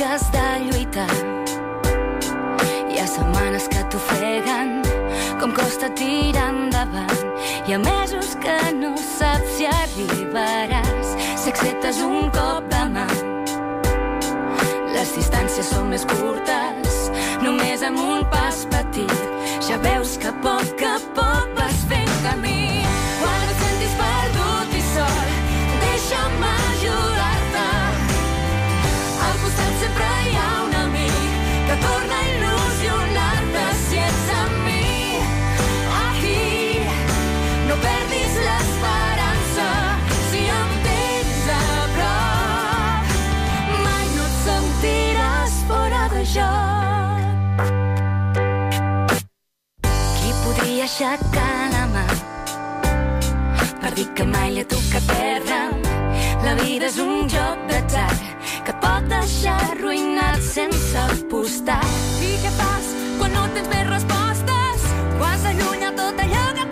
has de lluitar. Hi ha setmanes que t'ofeguen, com costa tirar endavant. Hi ha mesos que no saps si arribaràs, si acceptes un cop de mà. Les distàncies són més curtes, només amb un pas petit. Ja veus que a poc vas fent camí. Quan et sentis perdut i sol, deixa'm ajudar-te. Al costat sempre hi ha un amic que torna a il·lusionar-te. Si ets amb mi, aquí, no perdis l'esperança. Si em tens a prop, mai no et sentiràs fora de joc. Qui podria aixecar la mà per dir que mai li toca perdre'm? La vida és un joc d'atzar que et pot deixar arruïnat sense apostar. I què fas quan no tens més respostes? Quan s'allunya tot allò que